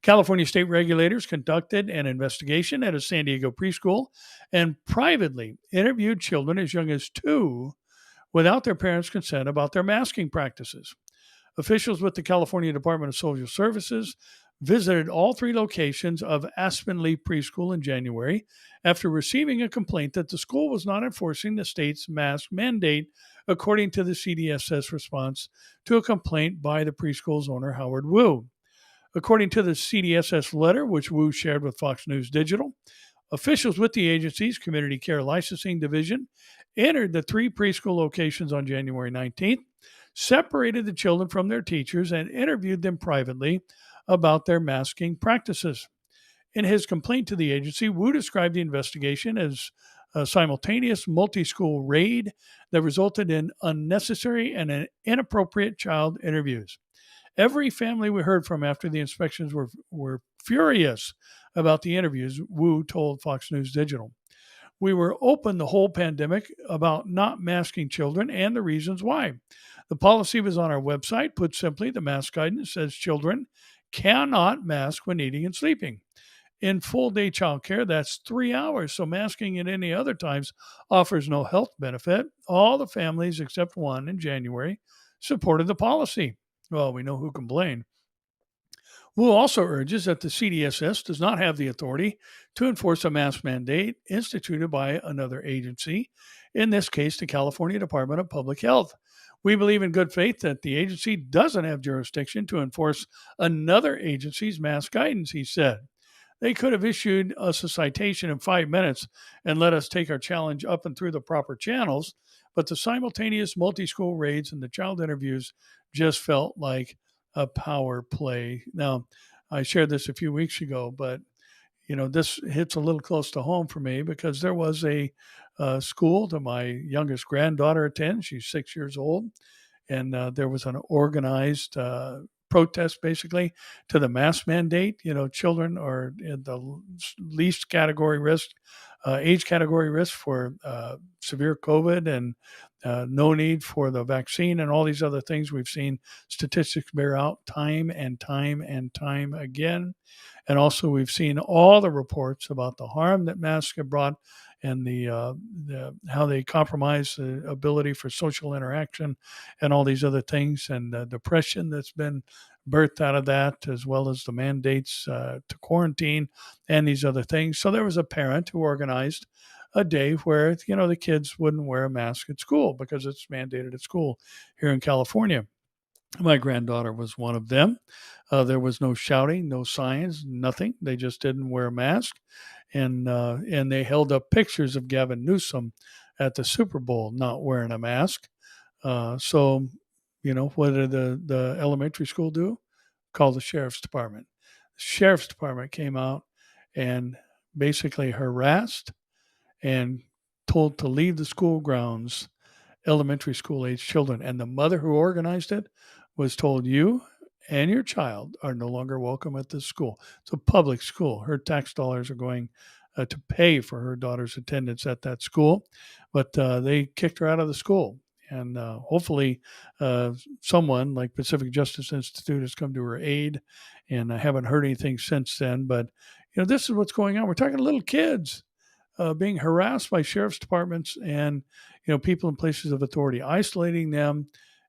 California state regulators conducted an investigation at a San Diego preschool and privately interviewed children as young as 2 without their parents' consent about their masking practices. Officials with the California Department of Social Services visited all 3 locations of Aspen Leaf Preschool in January after receiving a complaint that the school was not enforcing the state's mask mandate, according to the CDSS response to a complaint by the preschool's owner, Howard Wu. According to the CDSS letter, which Wu shared with Fox News Digital, officials with the agency's Community Care Licensing Division entered the 3 preschool locations on January 19th, separated the children from their teachers, and interviewed them privately about their masking practices. In his complaint to the agency, Wu described the investigation as a simultaneous multi-school raid that resulted in unnecessary and inappropriate child interviews. Every family we heard from after the inspections were furious about the interviews, Wu told Fox News Digital. We were open the whole pandemic about not masking children and the reasons why. The policy was on our website. Put simply, the mask guidance says children cannot mask when eating and sleeping. In full-day childcare, that's 3 hours, so masking at any other times offers no health benefit. All the families, except one in January, supported the policy. Well, we know who complained. Wu also urges that the CDSS does not have the authority to enforce a mask mandate instituted by another agency, in this case, the California Department of Public Health. We believe in good faith that the agency doesn't have jurisdiction to enforce another agency's mask guidance, he said. They could have issued us a citation in 5 minutes and let us take our challenge up and through the proper channels, but the simultaneous multi-school raids and the child interviews just felt like a power play. Now, I shared this a few weeks ago, but this hits a little close to home for me because there was a school that my youngest granddaughter attends. She's 6 years old, and there was an organized protest, basically, to the mask mandate. Children are in the least category risk, age category risk for severe COVID, and no need for the vaccine, and all these other things we've seen statistics bear out time and time and time again. And also we've seen all the reports about the harm that masks have brought and the how they compromise the ability for social interaction and all these other things, and the depression that's been birthed out of that, as well as the mandates to quarantine and these other things. So there was a parent who organized a day where the kids wouldn't wear a mask at school because it's mandated at school here in California. My granddaughter was one of them. There was no shouting, no signs, nothing. They just didn't wear a mask, and they held up pictures of Gavin Newsom at the Super Bowl not wearing a mask. So, what did the elementary school do? Call the sheriff's department. The sheriff's department came out and basically harassed and told to leave the school grounds elementary school age children. And the mother who organized it was told, "You and your child are no longer welcome at this school." It's a public school. Her tax dollars are going to pay for her daughter's attendance at that school. But they kicked her out of the school. And hopefully, uh, someone like Pacific Justice Institute has come to her aid. And I haven't heard anything since then. But, this is what's going on. We're talking little kids being harassed by sheriff's departments and people in places of authority, isolating them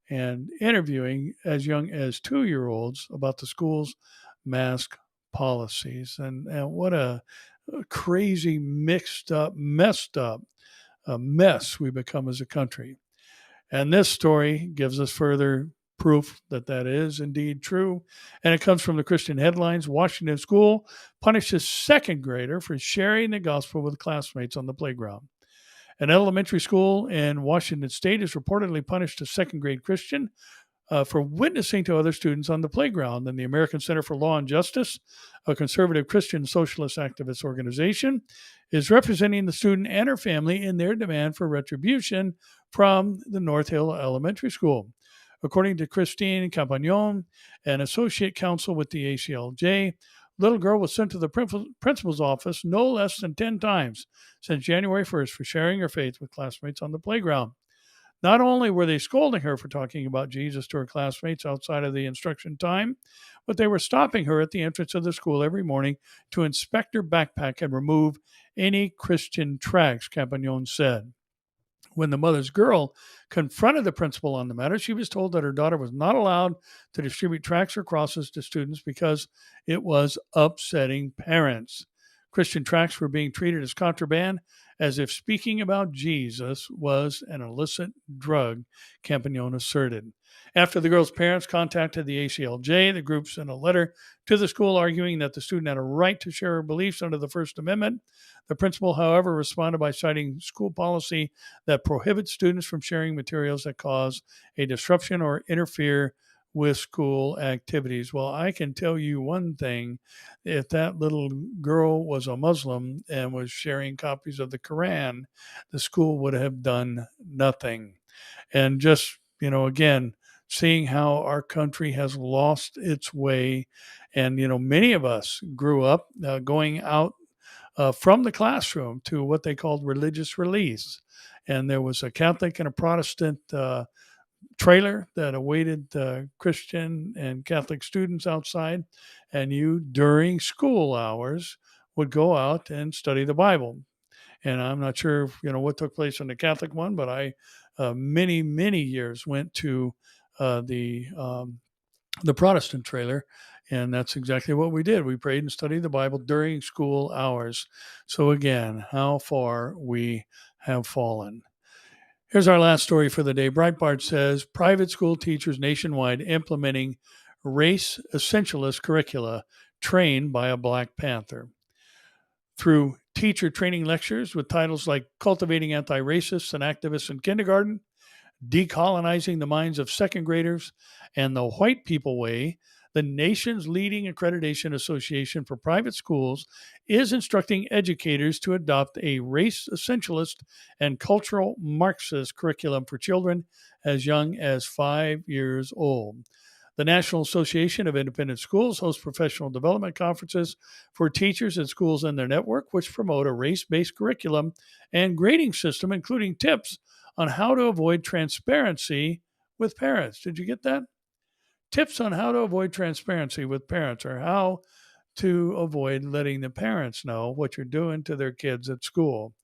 and interviewing as young as 2-year-olds about the school's mask policies. And what a crazy, mixed up, messed up mess we become as a country. And this story gives us further proof that that is indeed true. And it comes from the Christian headlines. Washington school punishes second grader for sharing the gospel with classmates on the playground. An elementary school in Washington state has reportedly punished a second grade Christian for witnessing to other students on the playground. And the American Center for Law and Justice, a conservative Christian socialist activist organization, is representing the student and her family in their demand for retribution from the North Hill Elementary School. According to Christine Campagnon, an associate counsel with the ACLJ, little girl was sent to the principal's office no less than 10 times since January 1st for sharing her faith with classmates on the playground. Not only were they scolding her for talking about Jesus to her classmates outside of the instruction time, but they were stopping her at the entrance of the school every morning to inspect her backpack and remove any Christian tracts, Campagnon said. When the mother's girl confronted the principal on the matter, she was told that her daughter was not allowed to distribute tracts or crosses to students because it was upsetting parents. Christian tracts were being treated as contraband, as if speaking about Jesus was an illicit drug, Campagnon asserted. After the girl's parents contacted the ACLJ, the group sent a letter to the school arguing that the student had a right to share her beliefs under the First Amendment. The principal, however, responded by citing school policy that prohibits students from sharing materials that cause a disruption or interfere with school activities. Well, I can tell you one thing. If that little girl was a Muslim and was sharing copies of the Quran, the school would have done nothing. And just, again, seeing how our country has lost its way. And, many of us grew up going out from the classroom to what they called religious release. And there was a Catholic and a Protestant trailer that awaited Christian and Catholic students outside. And you, during school hours, would go out and study the Bible. And I'm not sure, what took place in the Catholic one, but I, many, many years went to the Protestant trailer, and that's exactly what we did. We prayed and studied the Bible during school hours. So again, how far we have fallen. Here's our last story for the day. Breitbart says private school teachers nationwide implementing race essentialist curricula trained by a Black Panther. Through teacher training lectures with titles like Cultivating Anti-Racists and Activists in Kindergarten, Decolonizing the Minds of Second Graders, and The White People Way, the nation's leading accreditation association for private schools is instructing educators to adopt a race essentialist and cultural Marxist curriculum for children as young as 5 years old. The National Association of Independent Schools hosts professional development conferences for teachers and schools in their network, which promote a race-based curriculum and grading system, including tips on how to avoid transparency with parents. Did you get that? Tips on how to avoid transparency with parents, or how to avoid letting the parents know what you're doing to their kids at school.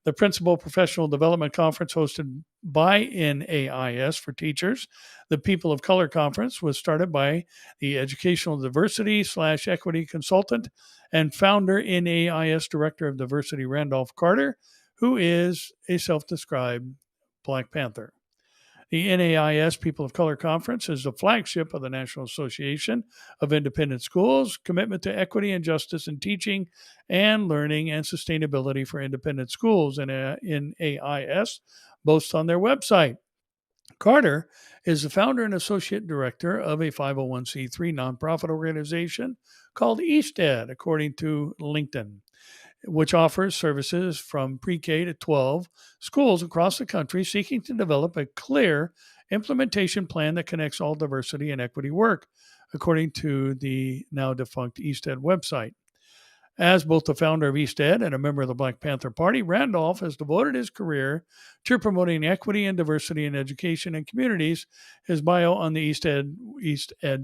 The Principal Professional Development Conference hosted by NAIS for teachers. The People of Color Conference was started by the educational diversity / equity consultant and founder NAIS Director of Diversity Randolph Carter, who is a self-described Black Panther. The NAIS People of Color Conference is the flagship of the National Association of Independent Schools' commitment to equity and justice in teaching and learning and sustainability for independent schools. And NAIS boasts on their website. Carter is the founder and associate director of a 501c3 nonprofit organization called EastEd, according to LinkedIn, which offers services from pre-K to 12 schools across the country seeking to develop a clear implementation plan that connects all diversity and equity work, according to the now defunct EastEd website. As both the founder of EastEd and a member of the Black Panther Party, Randolph has devoted his career to promoting equity and diversity in education and communities. His bio on the EastEd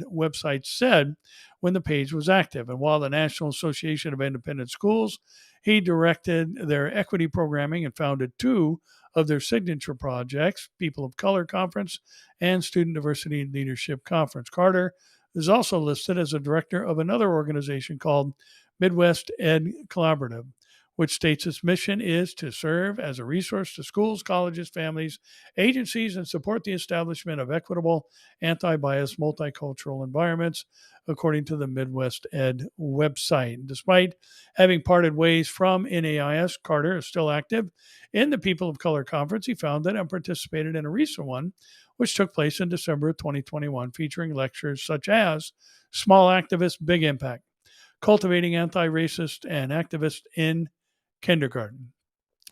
website said when the page was active. And while the National Association of Independent Schools, he directed their equity programming and founded two of their signature projects, People of Color Conference and Student Diversity and Leadership Conference. Carter is also listed as a director of another organization called Midwest Ed Collaborative, which states its mission is to serve as a resource to schools, colleges, families, agencies, and support the establishment of equitable, anti-bias, multicultural environments, according to the Midwest Ed website. Despite having parted ways from NAIS, Carter is still active in the People of Color Conference. He founded and participated in a recent one, which took place in December of 2021, featuring lectures such as Small Activists, Big Impact, Cultivating Anti-Racist and Activists in Kindergarten,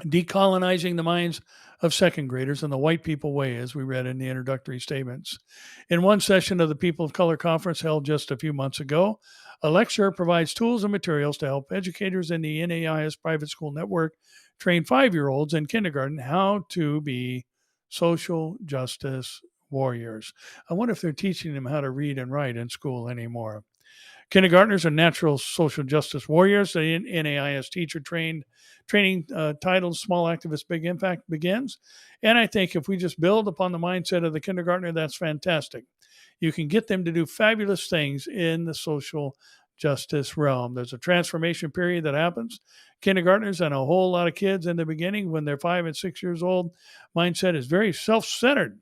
Decolonizing the Minds of Second Graders and the White People Way, as we read in the introductory statements. In one session of the People of Color Conference held just a few months ago, a lecturer provides tools and materials to help educators in the NAIS private school network train 5-year-olds in kindergarten how to be social justice warriors. I wonder if they're teaching them how to read and write in school anymore. Kindergartners are natural social justice warriors. The NAIS teacher training titled Small Activist, Big Impact begins. And I think if we just build upon the mindset of the kindergartner, that's fantastic. You can get them to do fabulous things in the social justice realm. There's a transformation period that happens. Kindergartners and a whole lot of kids in the beginning, when they're 5 and 6 years old, mindset is very self-centered.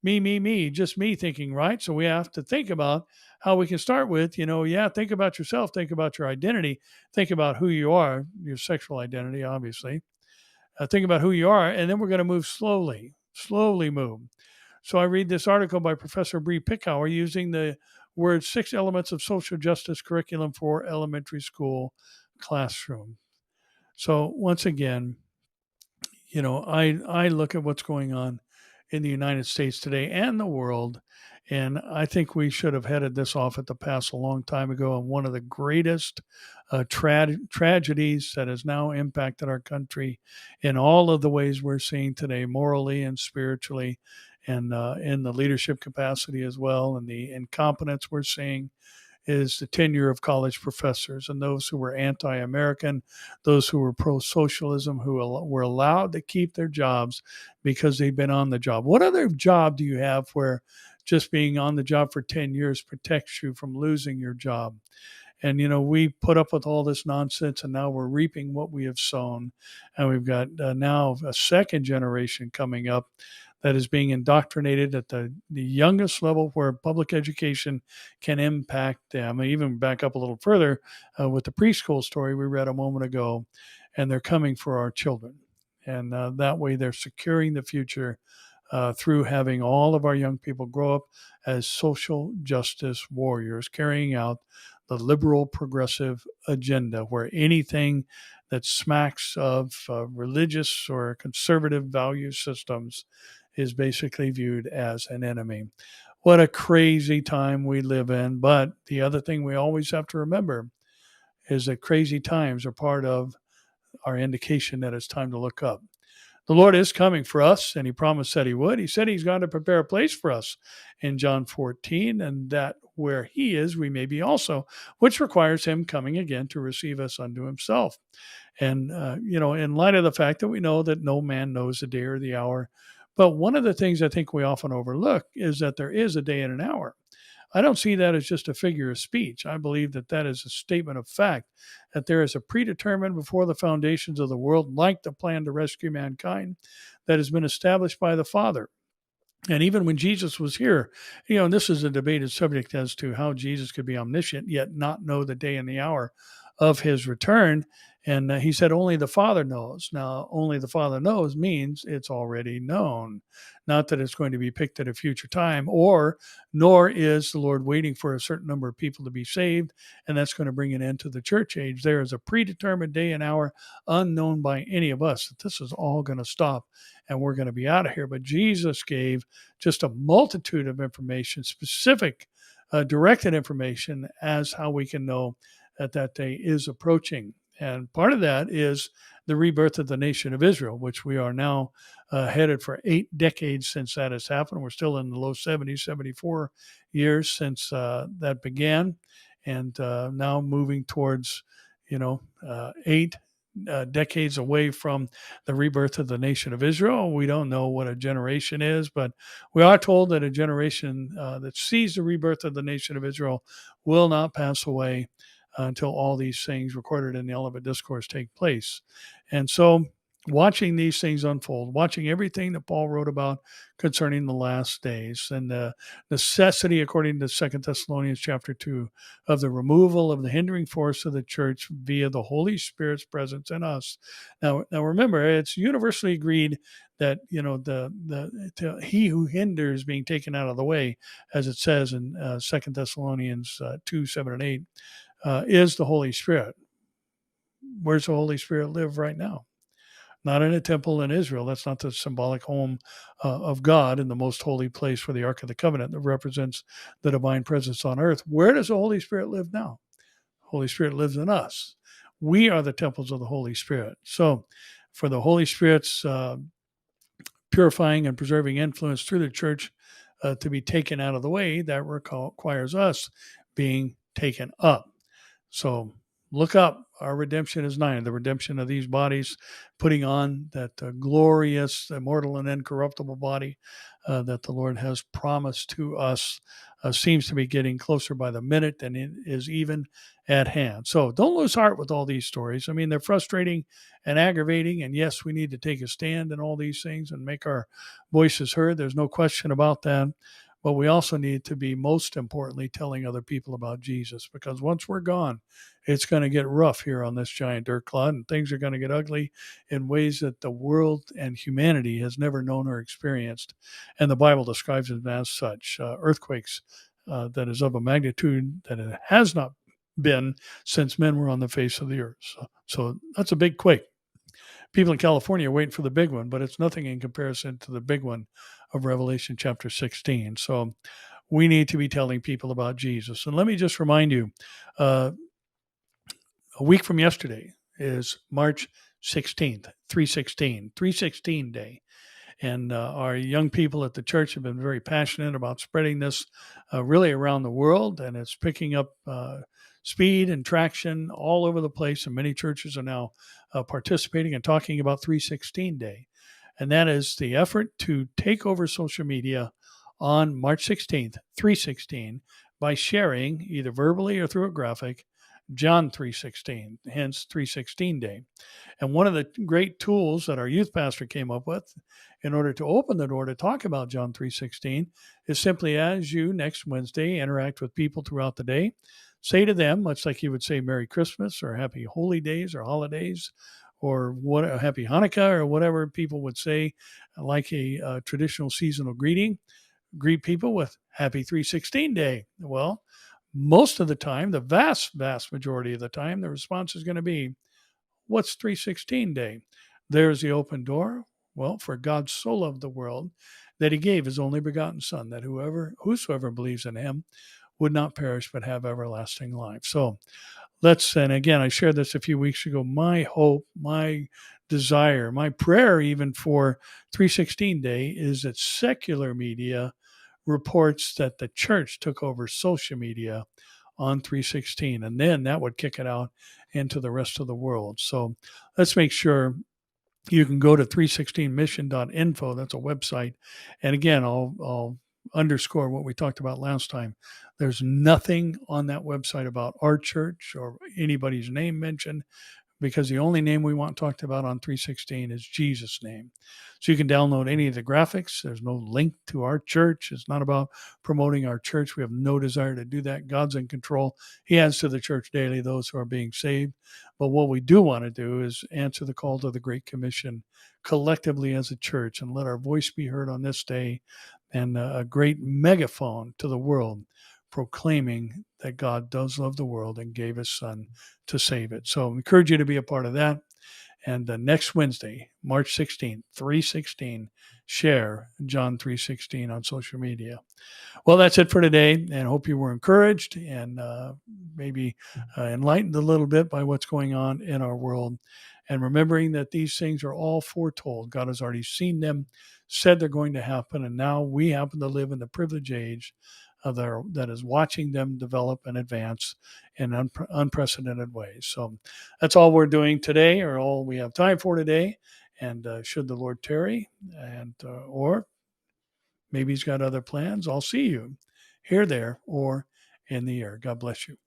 Me, just me thinking, right? So we have to think about how we can start with, think about yourself, think about your identity, think about who you are, your sexual identity, obviously. Think about who you are, and then we're going to move slowly move. So I read this article by Professor Bree Pickauer using the word 6 elements of social justice curriculum for elementary school classroom. So once again, I look at what's going on in the United States today and the world, and I think we should have headed this off at the pass a long time ago. And one of the greatest tragedies that has now impacted our country in all of the ways we're seeing today, morally and spiritually, and in the leadership capacity as well, and the incompetence we're seeing, is the tenure of college professors and those who were anti-American, those who were pro-socialism, who were allowed to keep their jobs because they'd been on the job. What other job do you have where just being on the job for 10 years protects you from losing your job? And, we put up with all this nonsense, and now we're reaping what we have sown. And we've got now a second generation coming up that is being indoctrinated at the youngest level where public education can impact them. I even back up a little further with the preschool story we read a moment ago, and they're coming for our children. And that way they're securing the future through having all of our young people grow up as social justice warriors, carrying out the liberal progressive agenda, where anything that smacks of religious or conservative value systems is basically viewed as an enemy. What a crazy time we live in. But the other thing we always have to remember is that crazy times are part of our indication that it's time to look up. The Lord is coming for us, and he promised that he would. He said he's going to prepare a place for us in John 14, and that where he is, we may be also, which requires him coming again to receive us unto himself. And, in light of the fact that we know that no man knows the day or the hour, but one of the things I think we often overlook is that there is a day and an hour. I don't see that as just a figure of speech. I believe that that is a statement of fact, that there is a predetermined before the foundations of the world, like the plan to rescue mankind, that has been established by the Father. And even when Jesus was here, and this is a debated subject as to how Jesus could be omniscient yet not know the day and the hour of his return. And he said, only the Father knows. Now, only the Father knows means it's already known, not that it's going to be picked at a future time, nor is the Lord waiting for a certain number of people to be saved, and that's going to bring an end to the church age. There is a predetermined day and hour unknown by any of us that this is all going to stop and we're going to be out of here. But Jesus gave just a multitude of information, specific, directed information as how we can know that that day is approaching. And part of that is the rebirth of the nation of Israel, which we are now headed for 8 decades since that has happened. We're still in the low 70s, 74 years since that began, and now moving towards, 8 decades away from the rebirth of the nation of Israel. We don't know what a generation is, but we are told that a generation that sees the rebirth of the nation of Israel will not pass away until all these things recorded in the Olivet Discourse take place. And so watching these things unfold, watching everything that Paul wrote about concerning the last days and the necessity, according to 2 Thessalonians chapter 2, of the removal of the hindering force of the church via the Holy Spirit's presence in us. Now remember, it's universally agreed that he who hinders being taken out of the way, as it says in 2 Thessalonians 2, 7 and 8, is the Holy Spirit. Where's the Holy Spirit live right now? Not in a temple in Israel. That's not the symbolic home of God in the most holy place where the Ark of the Covenant that represents the divine presence on earth. Where does the Holy Spirit live now? The Holy Spirit lives in us. We are the temples of the Holy Spirit. So for the Holy Spirit's purifying and preserving influence through the church to be taken out of the way, that requires us being taken up. So look up. Our redemption is nigh. The redemption of these bodies, putting on that glorious, immortal, and incorruptible body that the Lord has promised to us, seems to be getting closer by the minute, and it is even at hand. So don't lose heart with all these stories. I mean, they're frustrating and aggravating, and yes, we need to take a stand in all these things and make our voices heard. There's no question about that. But we also need to be, most importantly, telling other people about Jesus, because once we're gone, it's going to get rough here on this giant dirt clod, and things are going to get ugly in ways that the world and humanity has never known or experienced. And the Bible describes it as such, earthquakes that is of a magnitude that it has not been since men were on the face of the earth. So that's a big quake. People in California are waiting for the big one, but it's nothing in comparison to the big one of Revelation chapter 16. So we need to be telling people about Jesus. And let me just remind you, a week from yesterday is March 16th, 316 day. And our young people at the church have been very passionate about spreading this really around the world, and it's picking up speed and traction all over the place. And many churches are now participating and talking about 316 Day. And that is the effort to take over social media on March 16th, 316, by sharing, either verbally or through a graphic, John 3:16, hence 316 Day. And one of the great tools that our youth pastor came up with in order to open the door to talk about John 3:16 is simply, as you next Wednesday interact with people throughout the day, say to them, much like you would say Merry Christmas or Happy Holy Days or Holidays or what, Happy Hanukkah or whatever people would say, like a traditional seasonal greeting, greet people with Happy 316 Day. Well, most of the time, the vast majority of the time, the response is going to be, what's 316 Day? There's the open door. Well, for God so loved the world that he gave his only begotten Son, that whosoever believes in him would not perish but have everlasting life. So and again, I shared this a few weeks ago. My hope, my desire, my prayer, even for 316 Day, is that secular media reports that the church took over social media on 316, and then that would kick it out into the rest of the world. So let's make sure you can go to 316mission.info. That's a website. And again, I'll underscore what we talked about last time. There's nothing on that website about our church or anybody's name mentioned, because the only name we want talked about on 316 is Jesus' name. So you can download any of the graphics. There's no link to our church. It's not about promoting our church. We have no desire to do that. God's in control. He adds to the church daily those who are being saved. But what we do want to do is answer the call to the Great Commission collectively as a church, and let our voice be heard on this day, and a great megaphone to the world, proclaiming that God does love the world and gave his son to save it. So I encourage you to be a part of that. And next Wednesday, March 16th, 316, share John 3:16 on social media. Well, that's it for today, and hope you were encouraged and maybe enlightened a little bit by what's going on in our world. And remembering that these things are all foretold. God has already seen them, said they're going to happen, and now we happen to live in the privileged age that is watching them develop and advance in unprecedented ways. So that's all we're doing today, or all we have time for today. And should the Lord tarry, and or maybe he's got other plans, I'll see you here, there, or in the air. God bless you.